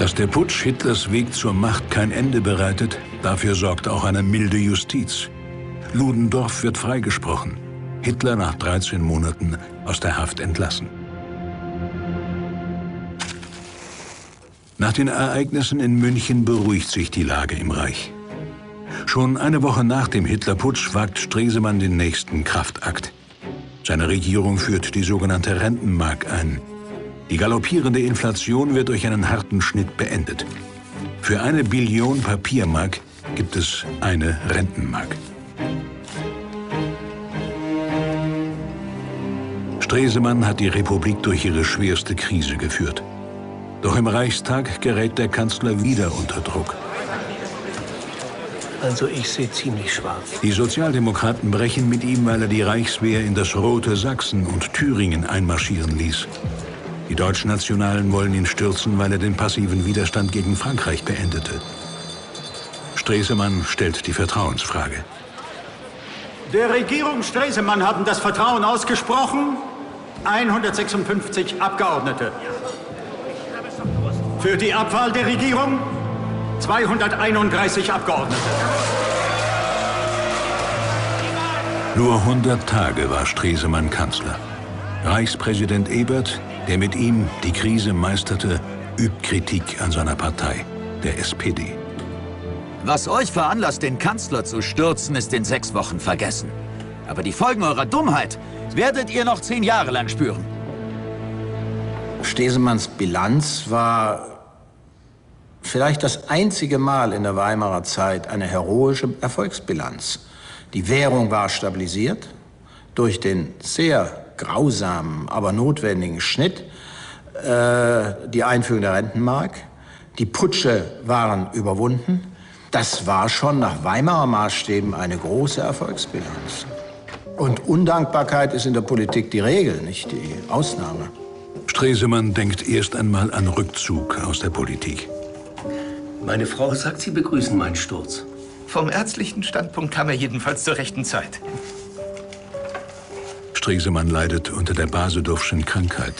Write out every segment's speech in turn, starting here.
Dass der Putsch Hitlers Weg zur Macht kein Ende bereitet, dafür sorgt auch eine milde Justiz. Ludendorff wird freigesprochen. Hitler nach 13 Monaten aus der Haft entlassen. Nach den Ereignissen in München beruhigt sich die Lage im Reich. Schon eine Woche nach dem Hitlerputsch wagt Stresemann den nächsten Kraftakt. Seine Regierung führt die sogenannte Rentenmark ein. Die galoppierende Inflation wird durch einen harten Schnitt beendet. Für 1 Billion Papiermark gibt es eine Rentenmark. Stresemann hat die Republik durch ihre schwerste Krise geführt. Doch im Reichstag gerät der Kanzler wieder unter Druck. Also ich sehe ziemlich schwarz. Die Sozialdemokraten brechen mit ihm, weil er die Reichswehr in das rote Sachsen und Thüringen einmarschieren ließ. Die Deutschnationalen wollen ihn stürzen, weil er den passiven Widerstand gegen Frankreich beendete. Stresemann stellt die Vertrauensfrage. Der Regierung Stresemann haben das Vertrauen ausgesprochen 156 Abgeordnete. Für die Abwahl der Regierung 231 Abgeordnete. Nur 100 Tage war Stresemann Kanzler. Reichspräsident Ebert, der mit ihm die Krise meisterte, übt Kritik an seiner Partei, der SPD. Was euch veranlasst, den Kanzler zu stürzen, ist in 6 Wochen vergessen. Aber die Folgen eurer Dummheit werdet ihr noch 10 Jahre lang spüren. Stresemanns Bilanz war vielleicht das einzige Mal in der Weimarer Zeit eine heroische Erfolgsbilanz. Die Währung war stabilisiert durch den sehr grausamen, aber notwendigen Schnitt, die Einführung der Rentenmark. Die Putsche waren überwunden. Das war schon nach Weimarer Maßstäben eine große Erfolgsbilanz. Und Undankbarkeit ist in der Politik die Regel, nicht die Ausnahme. Stresemann denkt erst einmal an Rückzug aus der Politik. Meine Frau sagt, Sie begrüßen meinen Sturz. Vom ärztlichen Standpunkt kam er jedenfalls zur rechten Zeit. Stresemann leidet unter der Basedowschen Krankheit,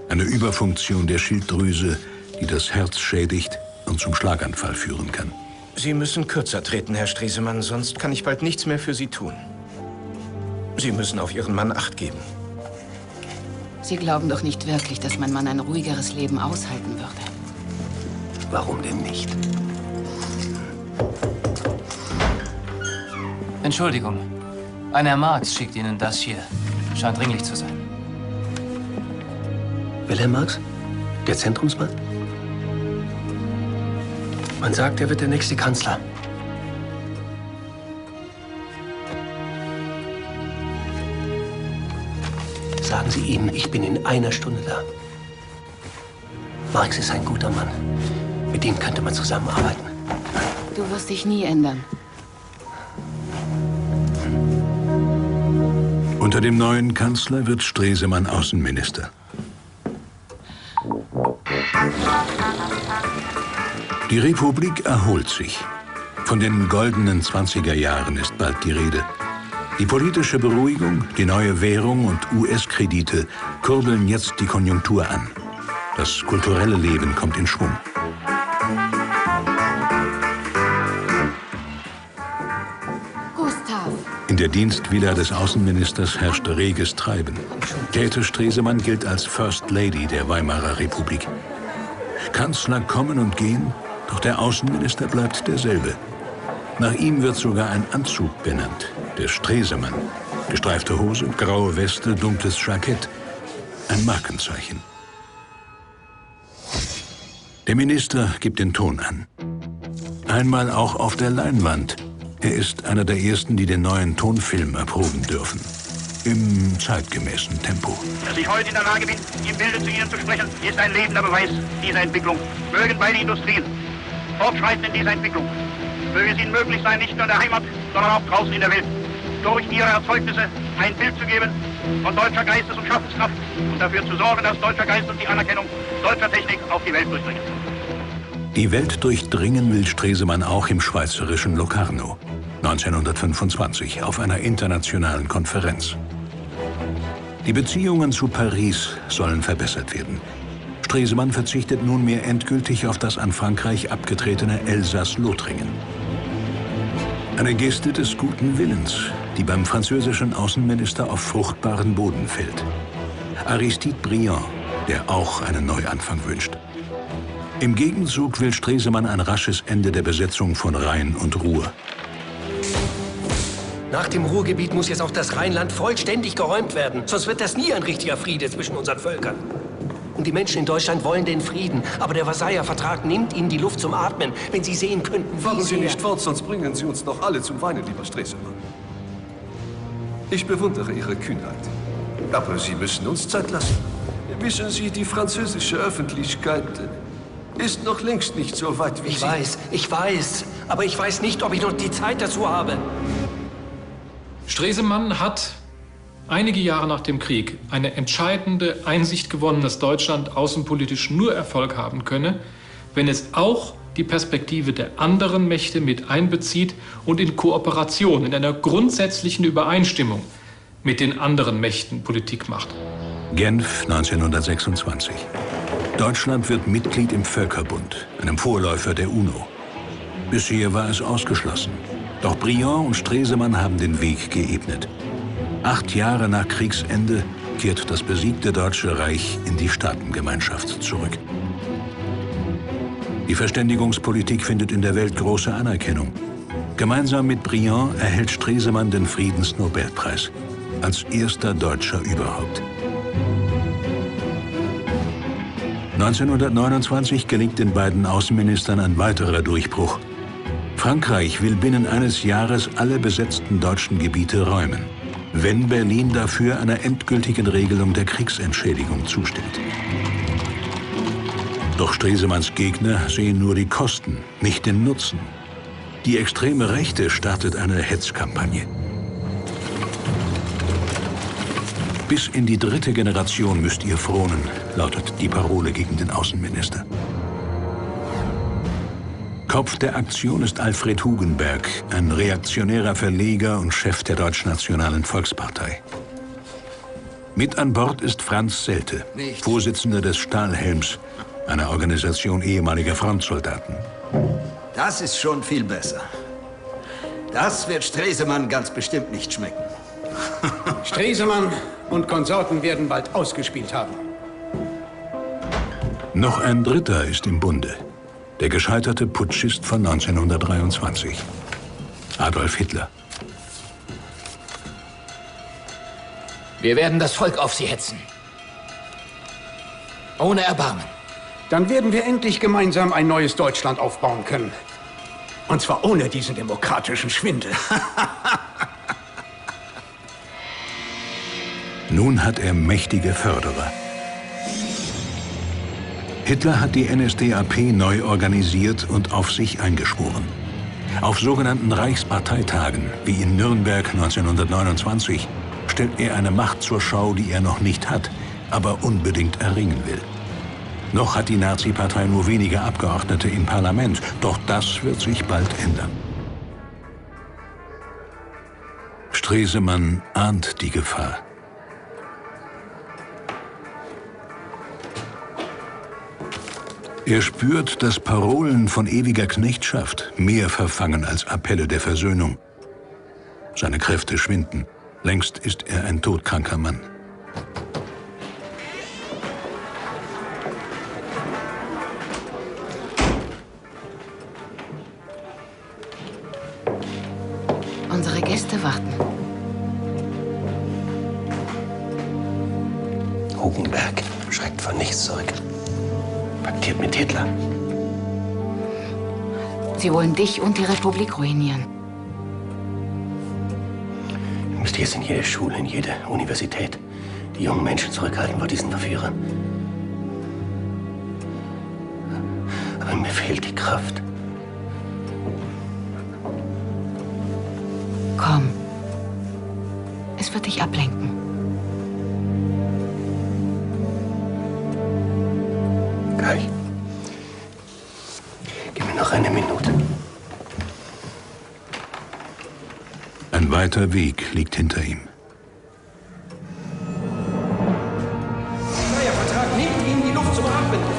eine Überfunktion der Schilddrüse, die das Herz schädigt und zum Schlaganfall führen kann. Sie müssen kürzer treten, Herr Stresemann, sonst kann ich bald nichts mehr für Sie tun. Sie müssen auf Ihren Mann Acht geben. Sie glauben doch nicht wirklich, dass mein Mann ein ruhigeres Leben aushalten würde. Warum denn nicht? Entschuldigung. Ein Herr Marx schickt Ihnen das hier. Scheint dringlich zu sein. Wilhelm Marx? Der Zentrumsmann? Man sagt, er wird der nächste Kanzler. Sagen Sie ihm, ich bin in 1 Stunde da. Marx ist ein guter Mann. Mit dem könnte man zusammenarbeiten. Du wirst dich nie ändern. Unter dem neuen Kanzler wird Stresemann Außenminister. Die Republik erholt sich. Von den goldenen 20er Jahren ist bald die Rede. Die politische Beruhigung, die neue Währung und US-Kredite kurbeln jetzt die Konjunktur an. Das kulturelle Leben kommt in Schwung. Gustav! In der Dienstvilla des Außenministers herrschte reges Treiben. Käthe Stresemann gilt als First Lady der Weimarer Republik. Kanzler kommen und gehen, doch der Außenminister bleibt derselbe. Nach ihm wird sogar ein Anzug benannt, der Stresemann. Gestreifte Hose, graue Weste, dunkles Jackett. Ein Markenzeichen. Der Minister gibt den Ton an. Einmal auch auf der Leinwand. Er ist einer der ersten, die den neuen Tonfilm erproben dürfen. Im zeitgemäßen Tempo. Dass ich heute in der Lage bin, im Bilde zu Ihnen zu sprechen, ist ein lebender Beweis dieser Entwicklung. Mögen beide Industrien fortschreiten in dieser Entwicklung. Möge es ihnen möglich sein, nicht nur in der Heimat, sondern auch draußen in der Welt, durch ihre Erzeugnisse ein Bild zu geben von deutscher Geistes- und Schaffenskraft und dafür zu sorgen, dass deutscher Geist und die Anerkennung deutscher Technik auf die Welt durchdringen. Die Welt durchdringen will Stresemann auch im schweizerischen Locarno. 1925 auf einer internationalen Konferenz. Die Beziehungen zu Paris sollen verbessert werden. Stresemann verzichtet nunmehr endgültig auf das an Frankreich abgetretene Elsass-Lothringen. Eine Geste des guten Willens, die beim französischen Außenminister auf fruchtbaren Boden fällt. Aristide Briand, der auch einen Neuanfang wünscht. Im Gegenzug will Stresemann ein rasches Ende der Besetzung von Rhein und Ruhr. Nach dem Ruhrgebiet muss jetzt auch das Rheinland vollständig geräumt werden. Sonst wird das nie ein richtiger Friede zwischen unseren Völkern. Und die Menschen in Deutschland wollen den Frieden. Aber der Versailler Vertrag nimmt ihnen die Luft zum Atmen. Wenn sie sehen könnten, wie Fahren Sie sehr... nicht fort, sonst bringen Sie uns noch alle zum Weinen, lieber Stresemann. Ich bewundere Ihre Kühnheit. Aber Sie müssen uns Zeit lassen. Wissen Sie, die französische Öffentlichkeit ist noch längst nicht so weit wie Sie. Ich weiß. Aber ich weiß nicht, ob ich noch die Zeit dazu habe. Stresemann hat einige Jahre nach dem Krieg eine entscheidende Einsicht gewonnen, dass Deutschland außenpolitisch nur Erfolg haben könne, wenn es auch die Perspektive der anderen Mächte mit einbezieht und in Kooperation, in einer grundsätzlichen Übereinstimmung mit den anderen Mächten Politik macht. Genf 1926. Deutschland wird Mitglied im Völkerbund, einem Vorläufer der UNO. Bisher war es ausgeschlossen. Doch Briand und Stresemann haben den Weg geebnet. 8 Jahre nach Kriegsende kehrt das besiegte Deutsche Reich in die Staatengemeinschaft zurück. Die Verständigungspolitik findet in der Welt große Anerkennung. Gemeinsam mit Briand erhält Stresemann den Friedensnobelpreis. Als erster Deutscher überhaupt. 1929 gelingt den beiden Außenministern ein weiterer Durchbruch. Frankreich will binnen eines Jahres alle besetzten deutschen Gebiete räumen, wenn Berlin dafür einer endgültigen Regelung der Kriegsentschädigung zustimmt. Doch Stresemanns Gegner sehen nur die Kosten, nicht den Nutzen. Die extreme Rechte startet eine Hetzkampagne. Bis in die 3. Generation müsst ihr fronen, lautet die Parole gegen den Außenminister. Kopf der Aktion ist Alfred Hugenberg, ein reaktionärer Verleger und Chef der Deutschnationalen Volkspartei. Mit an Bord ist Franz Selte, Vorsitzender des Stahlhelms, einer Organisation ehemaliger Frontsoldaten. Das ist schon viel besser. Das wird Stresemann ganz bestimmt nicht schmecken. Stresemann und Konsorten werden bald ausgespielt haben. Noch ein dritter ist im Bunde. Der gescheiterte Putschist von 1923. Adolf Hitler. Wir werden das Volk auf sie hetzen. Ohne Erbarmen. Dann werden wir endlich gemeinsam ein neues Deutschland aufbauen können. Und zwar ohne diesen demokratischen Schwindel. Nun hat er mächtige Förderer. Hitler hat die NSDAP neu organisiert und auf sich eingeschworen. Auf sogenannten Reichsparteitagen, wie in Nürnberg 1929, stellt er eine Macht zur Schau, die er noch nicht hat, aber unbedingt erringen will. Noch hat die Nazi-Partei nur wenige Abgeordnete im Parlament, doch das wird sich bald ändern. Stresemann ahnt die Gefahr. Er spürt, dass Parolen von ewiger Knechtschaft mehr verfangen als Appelle der Versöhnung. Seine Kräfte schwinden. Längst ist er ein todkranker Mann. Unsere Gäste warten. Hugenberg schreckt vor nichts zurück. Paktiert mit Hitler. Sie wollen dich und die Republik ruinieren. Du musst jetzt in jede Schule, in jede Universität die jungen Menschen zurückhalten vor diesen Verführern. Aber mir fehlt die Kraft. Komm. Es wird dich ablenken. Gleich. Gib mir noch eine Minute. Ein weiter Weg liegt hinter ihm. Der Vertrag nimmt ihnen die Luft zum Atmen.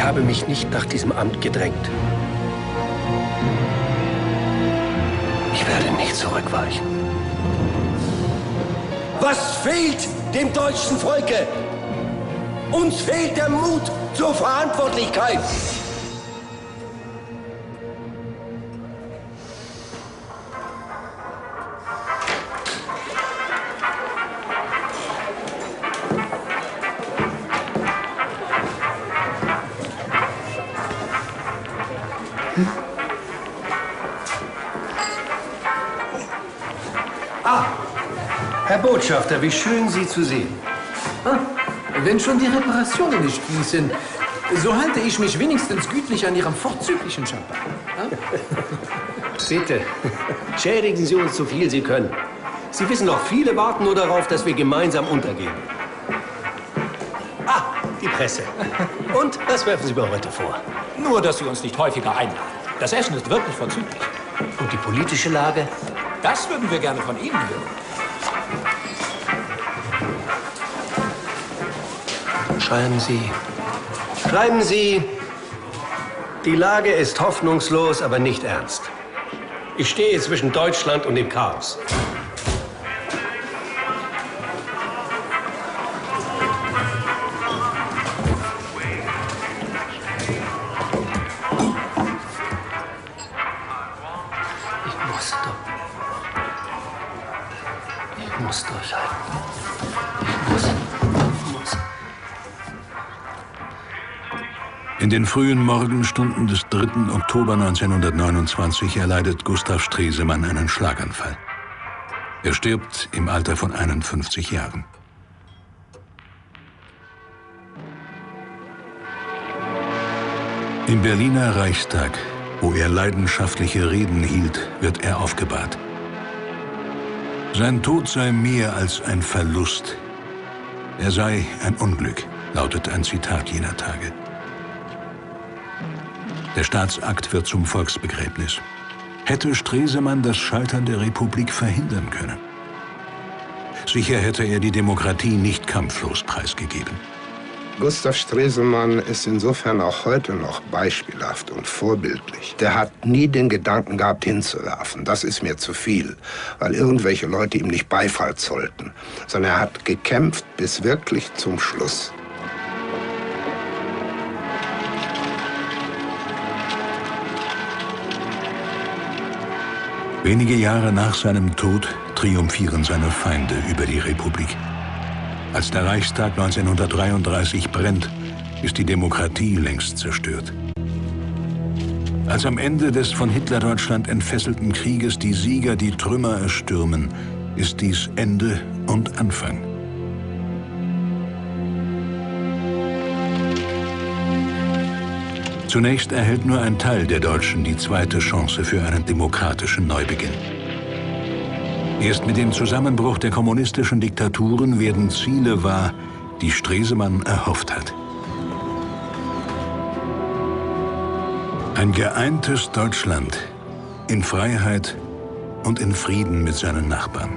Ich habe mich nicht nach diesem Amt gedrängt. Ich werde nicht zurückweichen. Was fehlt dem deutschen Volke? Uns fehlt der Mut zur Verantwortlichkeit. Herr Botschafter, wie schön, Sie zu sehen. Wenn schon die Reparationen nicht fließen, so halte ich mich wenigstens gütlich an Ihrem vorzüglichen Champagner. Bitte, schädigen Sie uns so viel Sie können. Sie wissen doch, viele warten nur darauf, dass wir gemeinsam untergehen. Ah, die Presse. Und, was werfen Sie mir heute vor? Nur, dass Sie uns nicht häufiger einladen. Das Essen ist wirklich vorzüglich. Und die politische Lage? Das würden wir gerne von Ihnen hören. Schreiben Sie. Schreiben Sie, die Lage ist hoffnungslos, aber nicht ernst. Ich stehe zwischen Deutschland und dem Chaos. Ich muss durchhalten. Ich muss. In den frühen Morgenstunden des 3. Oktober 1929 erleidet Gustav Stresemann einen Schlaganfall. Er stirbt im Alter von 51 Jahren. Im Berliner Reichstag, wo er leidenschaftliche Reden hielt, wird er aufgebahrt. Sein Tod sei mehr als ein Verlust. Er sei ein Unglück, lautet ein Zitat jener Tage. Der Staatsakt wird zum Volksbegräbnis. Hätte Stresemann das Scheitern der Republik verhindern können? Sicher hätte er die Demokratie nicht kampflos preisgegeben. Gustav Stresemann ist insofern auch heute noch beispielhaft und vorbildlich. Der hat nie den Gedanken gehabt, hinzuwerfen. Das ist mir zu viel, weil irgendwelche Leute ihm nicht Beifall zollten. Sondern er hat gekämpft bis wirklich zum Schluss. Wenige Jahre nach seinem Tod triumphieren seine Feinde über die Republik. Als der Reichstag 1933 brennt, ist die Demokratie längst zerstört. Als am Ende des von Hitlerdeutschland entfesselten Krieges die Sieger die Trümmer erstürmen, ist dies Ende und Anfang. Zunächst erhält nur ein Teil der Deutschen die zweite Chance für einen demokratischen Neubeginn. Erst mit dem Zusammenbruch der kommunistischen Diktaturen werden Ziele wahr, die Stresemann erhofft hat. Ein geeintes Deutschland in Freiheit und in Frieden mit seinen Nachbarn.